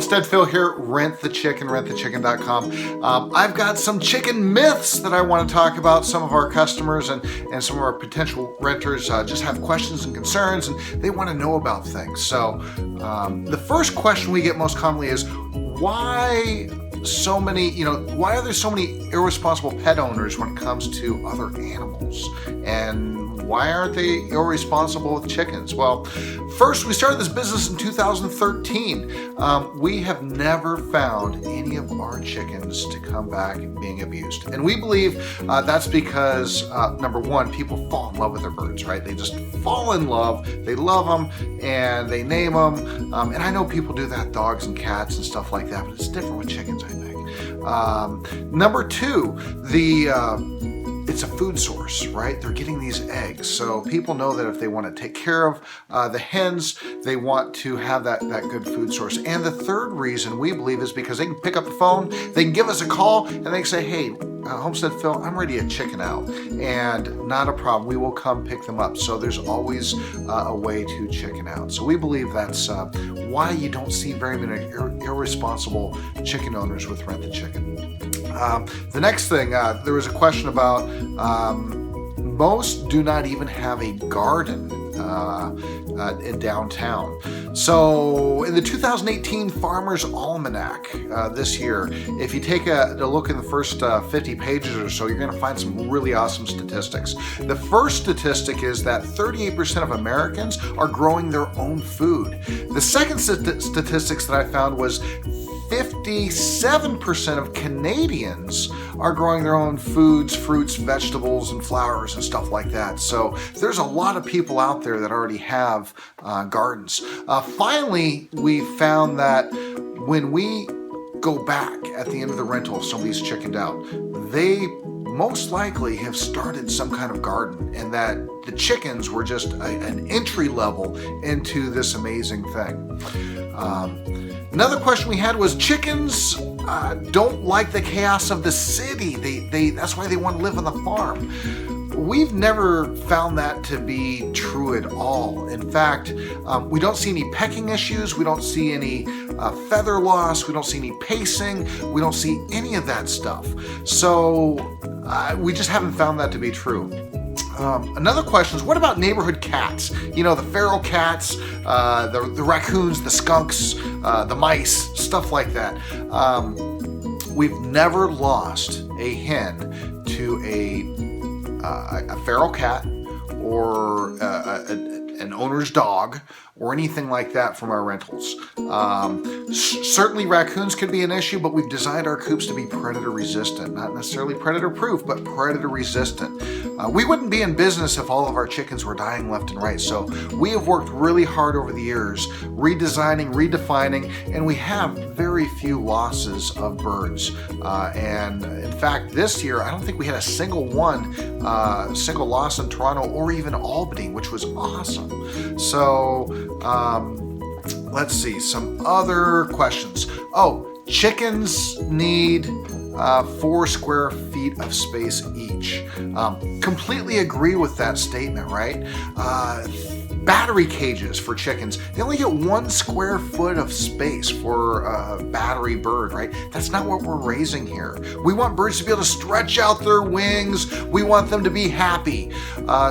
Homestead Phil here, rentthechicken.com. I've got some chicken myths that I want to talk about. Some of our customers and some of our potential renters just have questions and concerns, and they want to know about things. So the first question we get most commonly is, why why are there so many irresponsible pet owners when it comes to other animals? And why aren't they irresponsible with chickens? Well, first, we started this business in 2013. We have never found any of our chickens to come back being abused. And we believe that's because, number one, people fall in love with their birds, right? They just fall in love, they love them, and they name them. And I know people do that, dogs and cats and stuff like that, but it's different with chickens, I think. Number two, it's a food source, right? They're getting these eggs. So people know that if they want to take care of the hens, they want to have that good food source. And the third reason we believe is because they can pick up the phone, they can give us a call, and they can say, hey, Homestead Phil, I'm ready to chicken out. And not a problem, we will come pick them up. So there's always a way to chicken out. So we believe that's why you don't see very many irresponsible chicken owners with Rent the Chicken. The next thing, there was a question about most do not even have a garden in downtown. So in the 2018 Farmer's Almanac this year, if you take a look in the first 50 pages or so, you're going to find some really awesome statistics. The first statistic is that 38% of Americans are growing their own food. The second statistics that I found was 57% of Canadians are growing their own foods, fruits, vegetables, and flowers and stuff like that. So there's a lot of people out there that already have gardens. Finally, we found that when we go back at the end of the rental, if somebody's chickened out, they most likely have started some kind of garden, and that the chickens were just an entry level into this amazing thing. Another question we had was, chickens don't like the chaos of the city. That's why they want to live on the farm. We've never found that to be true at all. In fact, we don't see any pecking issues. We don't see any feather loss. We don't see any pacing. We don't see any of that stuff. So we just haven't found that to be true. Another question is, what about neighborhood cats? You know, the feral cats, the raccoons, the skunks, the mice, stuff like that. We've never lost a hen to a feral cat or an owner's dog or anything like that from our rentals. Certainly raccoons could be an issue, but we've designed our coops to be predator resistant, not necessarily predator proof, but predator resistant. We wouldn't be in business if all of our chickens were dying left and right. So we have worked really hard over the years, redesigning, redefining, and we have very few losses of birds. And in fact, this year, I don't think we had a single loss in Toronto or even Albany, which was awesome. So let's see, some other questions. Oh, chickens need 4 square feet of space each. Completely agree with that statement, right? Battery cages for chickens, they only get 1 square foot of space for a battery bird, right? That's not what we're raising here. We want birds to be able to stretch out their wings. We want them to be happy.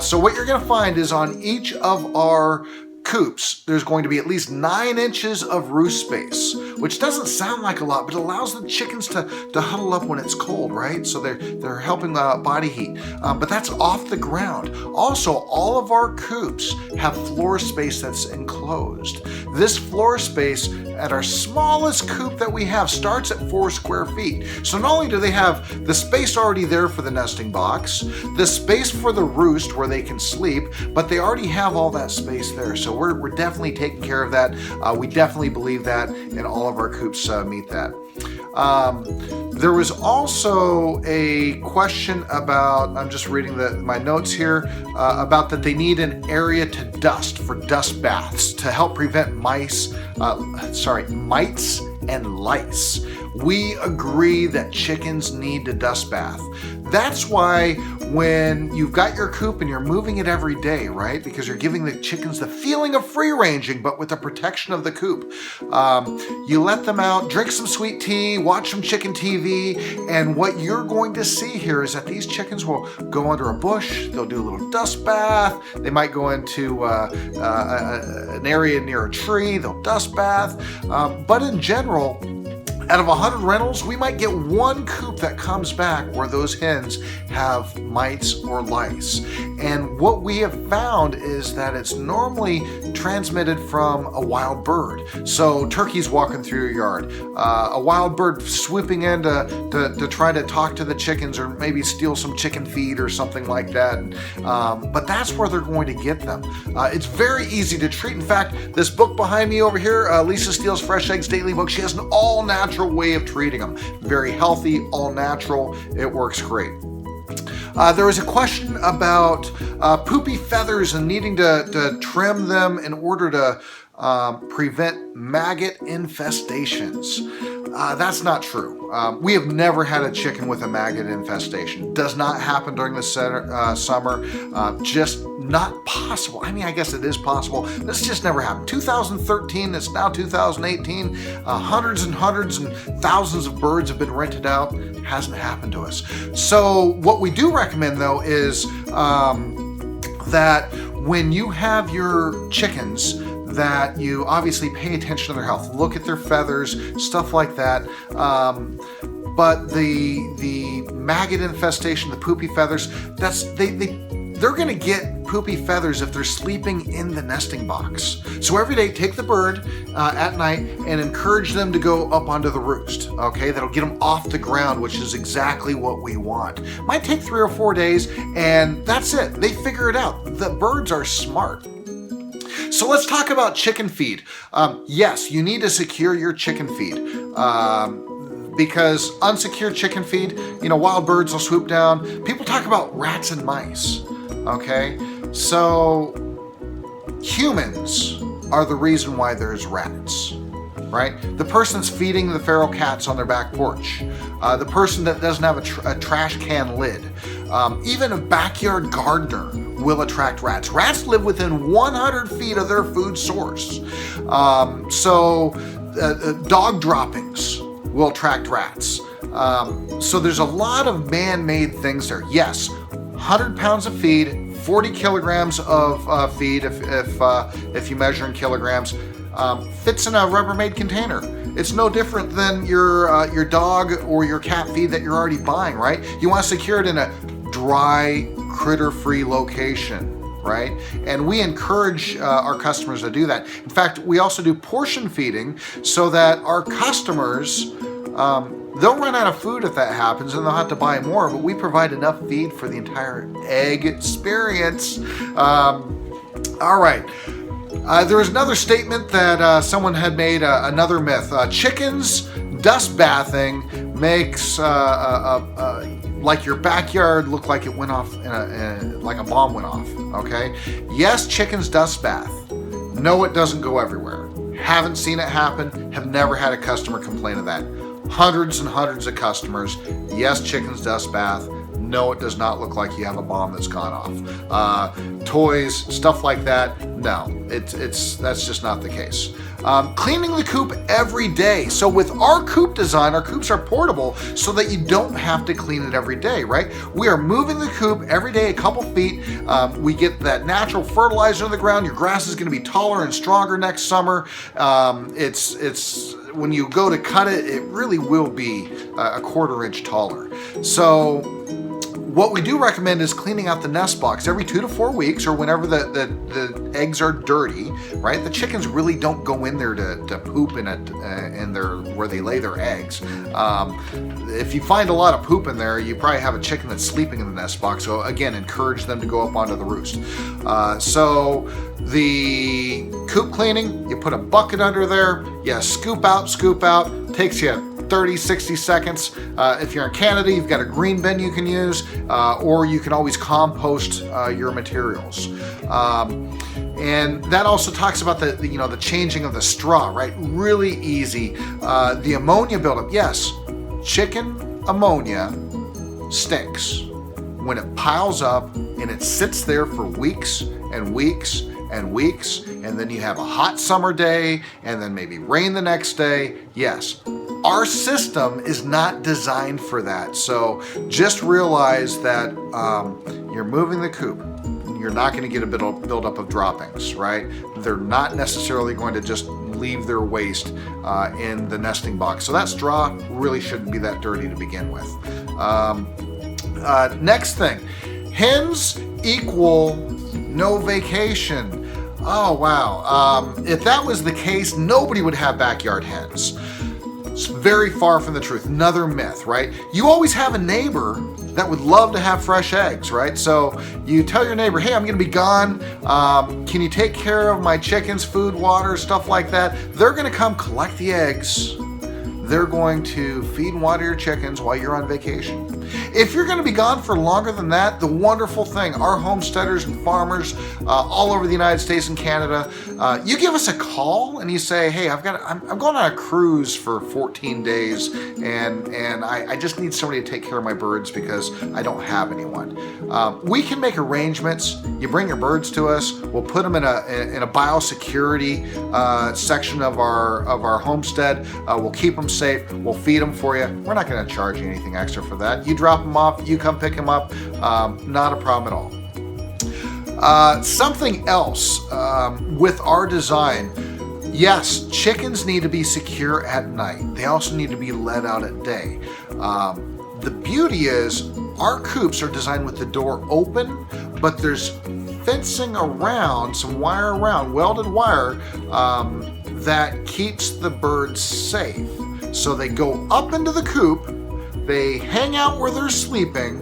So what you're going to find is on each of our coops, there's going to be at least 9 inches of roost space, which doesn't sound like a lot, but it allows the chickens to huddle up when it's cold, right? So they're helping body heat, but that's off the ground. Also, all of our coops have floor space that's enclosed. This floor space at our smallest coop that we have starts at 4 square feet. So not only do they have the space already there for the nesting box, the space for the roost where they can sleep, but they already have all that space there. So we're definitely taking care of that. We definitely believe that, and all of our coops meet that. There was also a question about, I'm just reading my notes here, about that they need an area to dust for dust baths to help prevent mites and lice. We agree that chickens need a dust bath. That's why when you've got your coop and you're moving it every day, right? Because you're giving the chickens the feeling of free ranging, but with the protection of the coop. You let them out, drink some sweet tea, watch some chicken TV, and what you're going to see here is that these chickens will go under a bush, they'll do a little dust bath, they might go into an area near a tree, they'll dust bath, but in general, out of 100 rentals, we might get one coop that comes back where those hens have mites or lice. And what we have found is that it's normally transmitted from a wild bird. So turkeys walking through your yard, a wild bird swooping in to try to talk to the chickens or maybe steal some chicken feed or something like that. But that's where they're going to get them. It's very easy to treat. In fact, this book behind me over here, Lisa Steele's Fresh Eggs Daily book, she has an all-natural way of treating them. Very healthy, all natural. It works great. There was a question about poopy feathers and needing to trim them in order to prevent maggot infestations. That's not true. We have never had a chicken with a maggot infestation. Does not happen during the summer. Just not possible. I mean, I guess it is possible. This just never happened. 2013, it's now 2018. Hundreds and hundreds and thousands of birds have been rented out. It hasn't happened to us. So what we do recommend though is that when you have your chickens, that you obviously pay attention to their health, look at their feathers, stuff like that. But the maggot infestation, the poopy feathers, they're going to get poopy feathers if they're sleeping in the nesting box. So every day, take the bird at night and encourage them to go up onto the roost. Okay, that'll get them off the ground, which is exactly what we want. Might take 3 or 4 days, and that's it. They figure it out. The birds are smart. So let's talk about chicken feed. Yes, you need to secure your chicken feed because unsecured chicken feed, wild birds will swoop down. People talk about rats and mice, okay? So humans are the reason why there's rats, right? The person's feeding the feral cats on their back porch. The person that doesn't have a trash can lid. Even a backyard gardener will attract rats. Rats live within 100 feet of their food source. Dog droppings will attract rats. So there's a lot of man-made things there. Yes, 100 pounds of feed, 40 kilograms of feed if you measure in kilograms, fits in a Rubbermaid container. It's no different than your dog or your cat feed that you're already buying, right? You want to secure it in a dry, critter-free location, right? And we encourage our customers to do that. In fact, we also do portion feeding so that our customers, they'll run out of food if that happens and they'll have to buy more, but we provide enough feed for the entire egg experience. All right. There was another statement that someone had made, another myth. Chickens dust bathing makes like your backyard look like it went off, like a bomb went off, okay? Yes, chickens dust bath. No, it doesn't go everywhere. Haven't seen it happen, have never had a customer complain of that. Hundreds and hundreds of customers. Yes, chickens dust bath. No, it does not look like you have a bomb that's gone off. Toys, stuff like that, no, that's just not the case. Cleaning the coop every day. So with our coop design, our coops are portable so that you don't have to clean it every day, right? We are moving the coop every day a couple feet. We get that natural fertilizer in the ground. Your grass is going to be taller and stronger next summer. It's when you go to cut it, it really will be a 1/4 inch taller. So what we do recommend is cleaning out the nest box every 2 to 4 weeks, or whenever the eggs are dirty, right? The chickens really don't go in there to poop in it, where they lay their eggs. If you find a lot of poop in there, you probably have a chicken that's sleeping in the nest box. So again, encourage them to go up onto the roost. So the coop cleaning, you put a bucket under there, you scoop out, takes you 30, 60 seconds. If you're in Canada, you've got a green bin you can use, or you can always compost your materials. And that also talks about the changing of the straw, right? Really easy. The ammonia buildup, yes, chicken ammonia stinks when it piles up and it sits there for weeks and weeks and weeks, and then you have a hot summer day and then maybe rain the next day. Yes, our system is not designed for that. So just realize that you're moving the coop. You're not going to get a buildup of droppings, right? They're not necessarily going to just leave their waste in the nesting box. So that straw really shouldn't be that dirty to begin with. Next thing, hens equal no vacation. Oh, wow. If that was the case, nobody would have backyard hens. It's very far from the truth. Another myth, right? You always have a neighbor that would love to have fresh eggs, right? So you tell your neighbor, hey, I'm gonna be gone. Can you take care of my chickens, food, water, stuff like that? They're gonna come collect the eggs. They're going to feed and water your chickens while you're on vacation. If you're going to be gone for longer than that, the wonderful thing, our homesteaders and farmers all over the United States and Canada, you give us a call and you say, hey, I'm going on a cruise for 14 days and I just need somebody to take care of my birds because I don't have anyone. We can make arrangements. You bring your birds to us. We'll put them in a biosecurity section of our homestead. We'll keep them safe. We'll feed them for you. We're not going to charge you anything extra for that. You drop them off, you come pick them up, not a problem at all. Something else with our design, yes, chickens need to be secure at night. They also need to be let out at day. The beauty is our coops are designed with the door open, but there's fencing around, some wire around, welded wire, that keeps the birds safe. So they go up into the coop, they hang out where they're sleeping,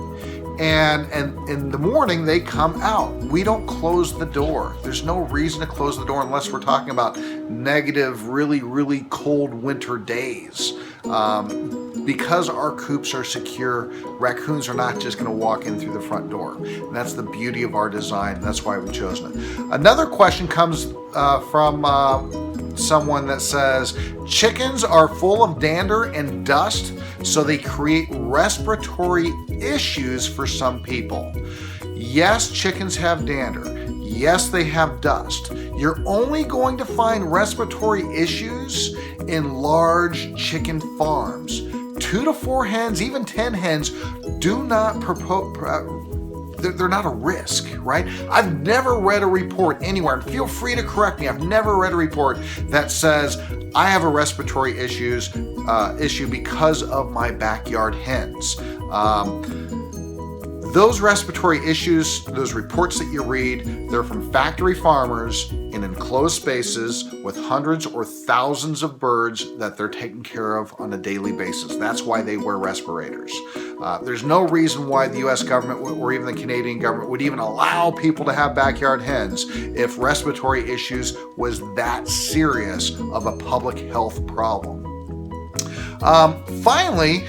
and in the morning they come out. We don't close the door. There's no reason to close the door unless we're talking about negative, really, really cold winter days. Because our coops are secure, raccoons are not just going to walk in through the front door. And that's the beauty of our design. That's why we've chosen it. Another question comes from someone that says, chickens are full of dander and dust, so they create respiratory issues for some people. Yes, chickens have dander. Yes, they have dust. You're only going to find respiratory issues in large chicken farms. 2 to 4 hens, even 10 hens, do not they're not a risk, right? I've never read a report anywhere, and feel free to correct me, I've never read a report that says I have a respiratory issue because of my backyard hens. Those respiratory issues, those reports that you read, they're from factory farmers in enclosed spaces with hundreds or thousands of birds that they're taking care of on a daily basis. That's why they wear respirators. There's no reason why the US government or even the Canadian government would even allow people to have backyard hens if respiratory issues was that serious of a public health problem. Finally,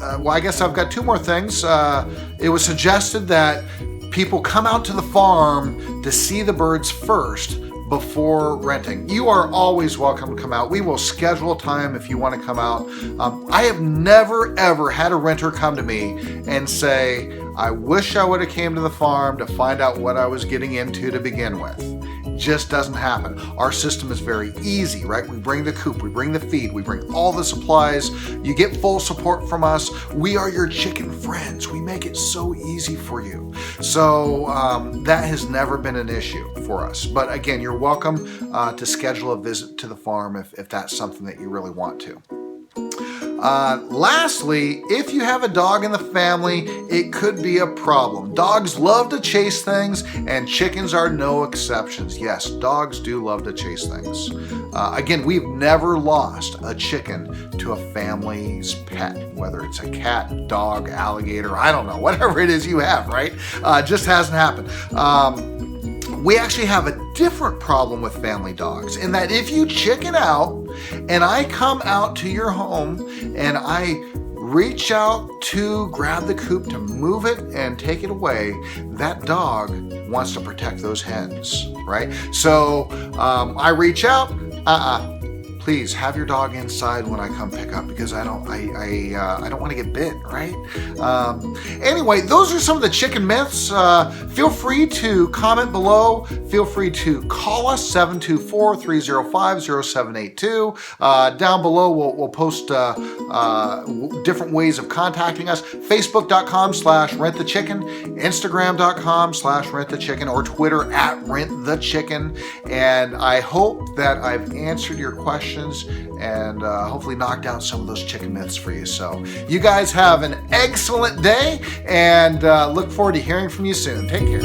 well, I guess I've got 2 more things. It was suggested that people come out to the farm to see the birds first before renting. You are always welcome to come out. We will schedule a time if you want to come out. I have never ever had a renter come to me and say, I wish I would have came to the farm to find out what I was getting into to begin with. Just doesn't happen. Our system is very easy, right? We bring the coop, we bring the feed, we bring all the supplies. You get full support from us. We are your chicken friends. We make it so easy for you. So that has never been an issue for us. But again, you're welcome to schedule a visit to the farm if that's something that you really want to. Lastly, if you have a dog in the family, it could be a problem. Dogs love to chase things, and chickens are no exceptions. Yes, dogs do love to chase things. Again, we've never lost a chicken to a family's pet, whether it's a cat, dog, alligator, I don't know, whatever it is you have, right? Just hasn't happened. We actually have a different problem with family dogs in that if you chicken out and I come out to your home and I reach out to grab the coop to move it and take it away, that dog wants to protect those hens, right? So I reach out, please have your dog inside when I come pick up, because I don't want to get bit, right? Anyway, those are some of the chicken myths. Feel free to comment below. Feel free to call us 724-305-0782. Down below we'll post different ways of contacting us. Facebook.com/rentthechicken, Instagram.com/rentthechicken, or Twitter @rentthechicken. And I hope that I've answered your questions and hopefully knocked down some of those chicken myths for you. So you guys have an excellent day, and look forward to hearing from you soon. Take care.